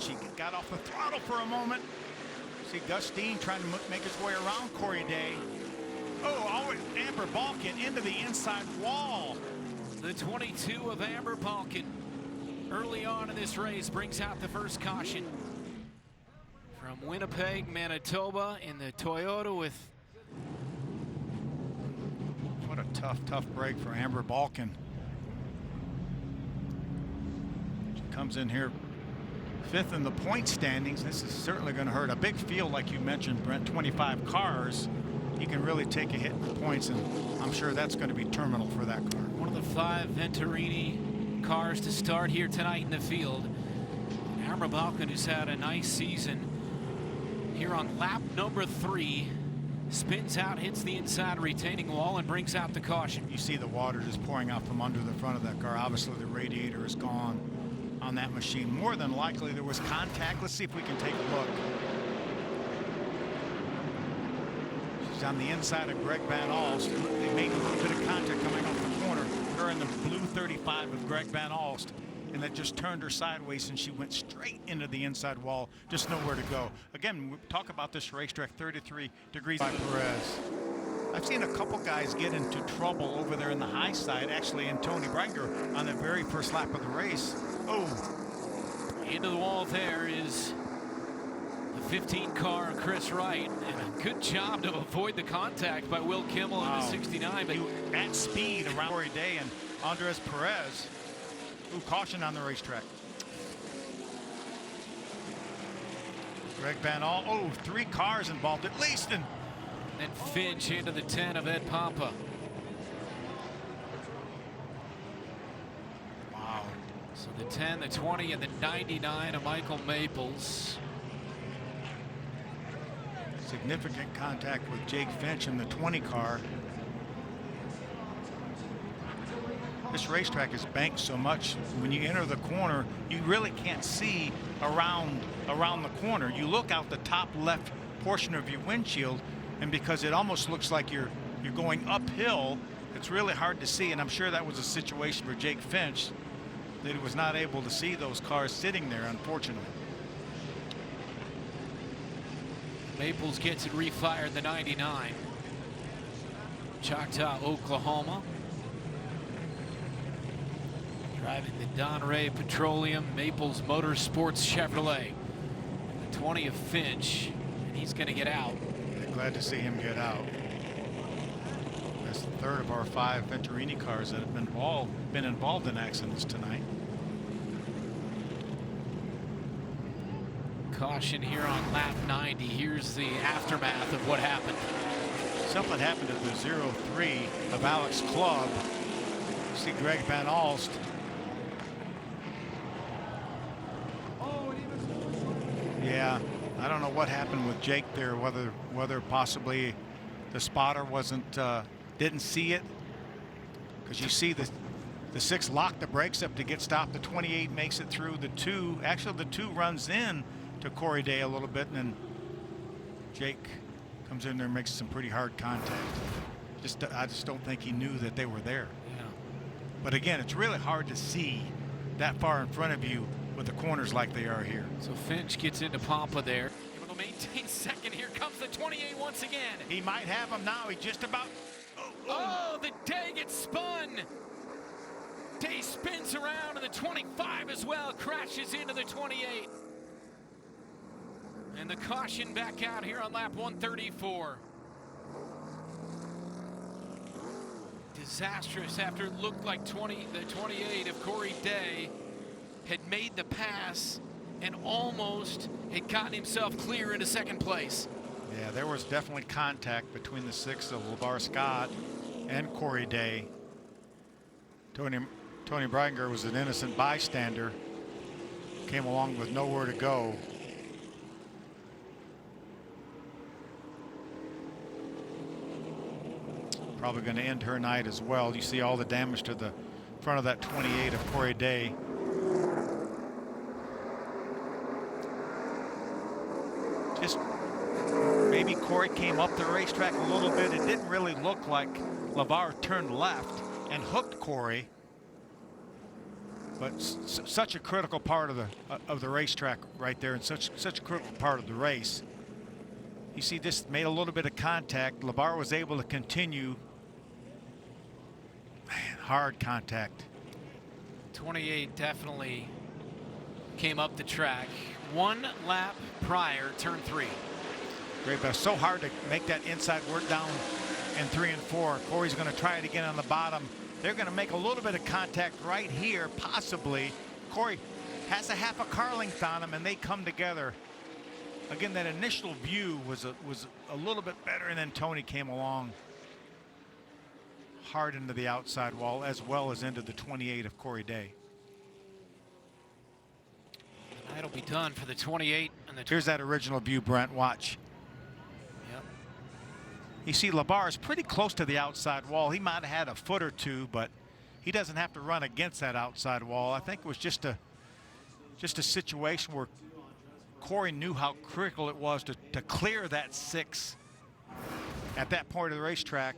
She got off the throttle for a moment. See Gus Dean trying to make his way around Corey Day. Oh, Amber Balkin into the inside wall. The 22 of Amber Balkin early on in this race brings out the first caution. From Winnipeg, Manitoba in the Toyota with... What a tough break for Amber Balkin. She comes in here 5th in the point standings. This is certainly going to hurt. A big field, like you mentioned, Brent, 25 cars. You can really take a hit in the points, and I'm sure that's going to be terminal for that car. One of the 5 Venturini cars to start here tonight in the field. Amber Balkin, who's had a nice season here on lap number 3, spins out, hits the inside retaining wall, and brings out the caution. You see the water just pouring out from under the front of that car. Obviously, the radiator is gone on that machine. More than likely, there was contact. Let's see if we can take a look. She's on the inside of Greg Van Alst. They made a little bit of contact coming off the corner. Her in the blue 35 of Greg Van Alst. And that just turned her sideways, and she went straight into the inside wall. Just nowhere to go. Again, we talk about this racetrack, 33 degrees by Perez. I've seen a couple guys get into trouble over there in the high side, actually, in Tony Breinger on the very first lap of the race. Oh. Into the wall there is the 15 car, Chris Wright. And a good job to avoid the contact by Will Kimmel in the 69. But at speed around Corey Day and Andres Perez. Ooh, caution on the racetrack. Greg Van Alst. Oh, 3 cars involved at least. And Finch into the 10 of Ed Pampa. Wow. So the 10, the 20, and the 99 of Michael Maples. Significant contact with Jake Finch in the 20 car. This racetrack is banked so much. When you enter the corner, you really can't see around the corner. You look out the top left portion of your windshield, and because it almost looks like you're going uphill, it's really hard to see. And I'm sure that was a situation for Jake Finch, that he was not able to see those cars sitting there, unfortunately. Maples gets it refired, the 99. Choctaw, Oklahoma. Driving the Don Ray Petroleum Maples Motorsports Chevrolet. The 20 of Finch, and he's going to get out. Glad to see him get out. That's the 3rd of our 5 Venturini cars that have been involved in accidents tonight. Caution here on lap 90. Here's the aftermath of what happened. Something happened at the 03 of Alex Club. You see Greg Van Alst. Yeah, I don't know what happened with Jake there, whether possibly the spotter didn't see it, because you see the 6 locked the brakes up to get stopped. The 28 makes it through. The 2, actually the 2 runs in to Corey Day a little bit, and then Jake comes in there and makes some pretty hard contact. I just don't think he knew that they were there. Yeah. But again, it's really hard to see that far in front of you with the corners like they are here. So Finch gets into Pampa there. Able to maintain second. Here comes the 28 once again. He might have him now. He just about. Oh, the Day gets spun. Day spins around, and the 25 as well crashes into the 28. And the caution back out here on lap 134. Disastrous after it looked like the 28 of Corey Day had made the pass and almost had gotten himself clear into second place. Yeah, there was definitely contact between the 6 of LeVar Scott and Corey Day. Tony Breinger was an innocent bystander. Came along with nowhere to go. Probably going to end her night as well. You see all the damage to the front of that 28 of Corey Day. Just maybe Corey came up the racetrack a little bit. It didn't really look like LeVar turned left and hooked Corey. but such a critical part of the racetrack right there, and such a critical part of the race. You see, this made a little bit of contact. Labar was able to continue. Man, hard contact. 28 definitely came up the track. 1 lap prior, turn 3. Great, but so hard to make that inside work down in 3 and 4. Corey's going to try it again on the bottom. They're going to make a little bit of contact right here, possibly. Corey has a half a car length on him, and they come together. Again, that initial view was a little bit better, and then Tony came along hard into the outside wall, as well as into the 28 of Corey Day. That'll be done for the 28 and the. Here's that original view, Brent. Watch. Yep. You see, Labar is pretty close to the outside wall. He might have had a foot or two, but he doesn't have to run against that outside wall. I think it was just a situation where Corey knew how critical it was to clear that 6 at that point of the racetrack.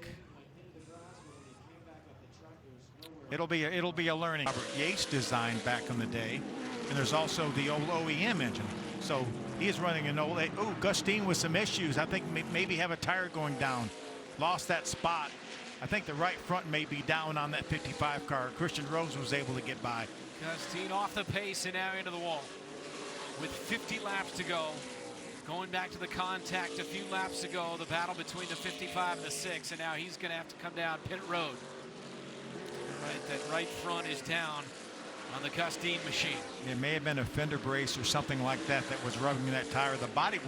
It'll be a learning. Robert Yates designed back in the day, and there's also the old OEM engine. So he is running an old. Oh, Gustine with some issues. I think maybe have a tire going down. Lost that spot. I think the right front may be down on that 55 car. Christian Rose was able to get by. Gustine off the pace and now into the wall. With 50 laps to go, going back to the contact a few laps ago, the battle between the 55 and the 6, and now he's going to have to come down pit road. Right, that right front is down on the Gustine machine. It may have been a fender brace or something like that that was rubbing that tire. The body